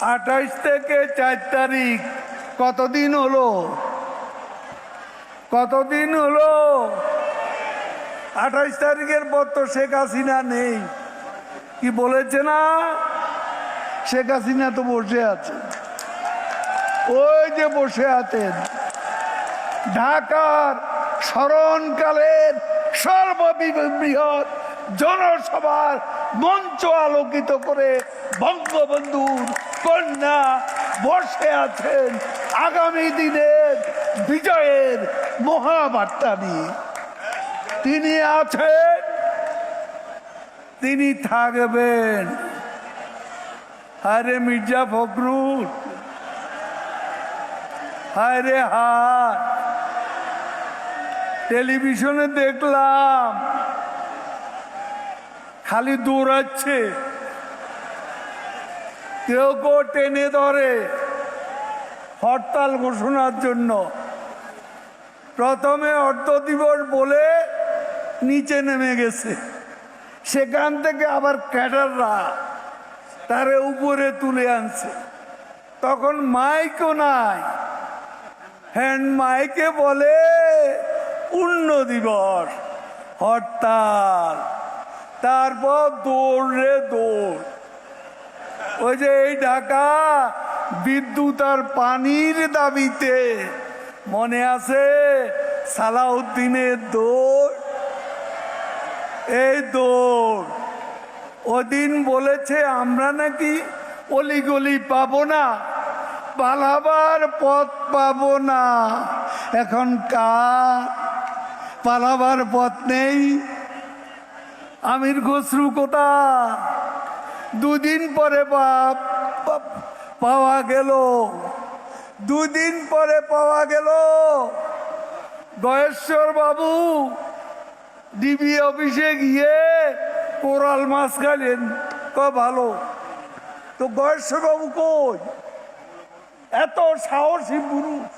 28 থেকে 4 তারিখ কতদিন হলো? কতদিন হলো? 28 তারিখের পর তো শেখ হাসিনা নেই। কি বলেছে না? শেখ হাসিনা তো বসে আছে, ওই যে বসে আছেন ঢাকার স্মরণকালের সর্ববৃহৎ জনসভার মঞ্চ আলোকিত করে বঙ্গবন্ধুর কন্যা বসে আছেন আগামী দিনের বিজয়ের মহাবার্তা নিয়ে। তিনি আছেন, তিনি থাকবেন। আরে মির্জা ফখরুল, আরে হায়, টেলিভিশনে দেখলাম খালি দৌড়াচ্ছে, কেউ কেউ টেনে ধরে হরতাল ঘোষণার জন্য। প্রথমে অর্থ দিবস বলে নিচে নেমে গেছে, সেখান থেকে আবার ক্যাডাররা তারে উপরে তুলে আনছে। তখন মাইকও নাই, হ্যান্ড মাইকে বলে পূর্ণ দিবস, হরতাল। তারপর দৌড় রে দৌড়। ওই যে এই ঢাকা বিদ্যুৎ আর পানির দাবিতে মনে আছে সালাউদ্দিনের দৌড়, এই দৌড়। ওদিন বলেছে আমরা নাকি অলিগলি পাবো না, পালাবার পথ পাবো না। এখন কার পালাবার পথ নেই? আমির খসরু কোথা? দুদিন পরে পাওয়া গেল, দুদিন পরে পাওয়া গেল। গয়েশ্বর বাবু ডিবি অফিসে গিয়ে কোরাল মাছ খাইলেন, ভালো। তো গয়েশ্বর বাবু কই? এত সাহসী পুরুষ,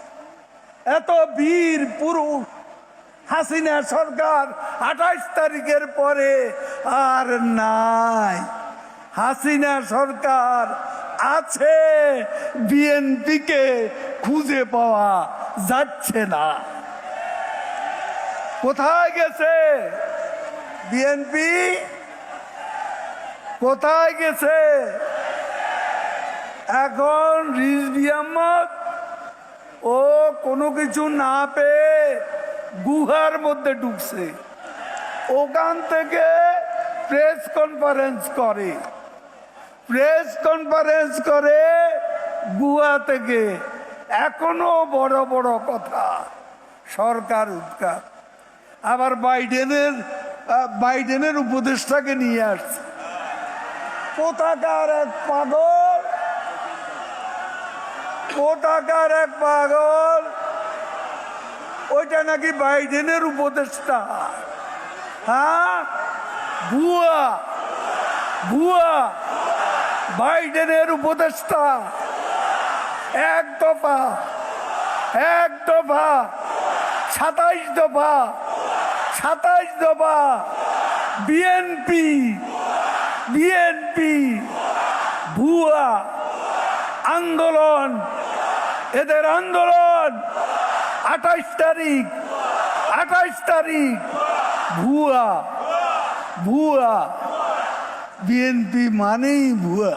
এত বীর পুরুষ হাসিনা সরকার 28 তারিখের পরে আর নাই। হাসিনা সরকার আছে, বিএনপিকে খুঁজে পাওয়া যাচ্ছে না। কোথায় গেছে বিএনপি? কোথায় গেছে? এখন রিজভী আহমদ ও কোনো কিছু না পেয়ে গুহার মধ্যে ঢুকছে, ওখান থেকে প্রেস কনফারেন্স করে, প্রেস কনফারেন্স করে গুহা থেকে। এখনো বড় বড় কথা, সরকার উৎখাত। আবার বাইডেনের উপদেষ্টাকে নিয়ে আসছে। কোথাকার এক পাগল, কোথাকার এক পাগল, ওইটা নাকি বাইডেনের উপদেষ্টা। হ্যাঁ, ভুয়া ভুয়া বাইডেনের উপদেষ্টা। এক দফা 27 দফা 27 দফা বিএনপি ভুয়া আন্দোলন, এদের আন্দোলন 28 তারিখ ভুয়া। বিএনপি মানেই ভুয়া।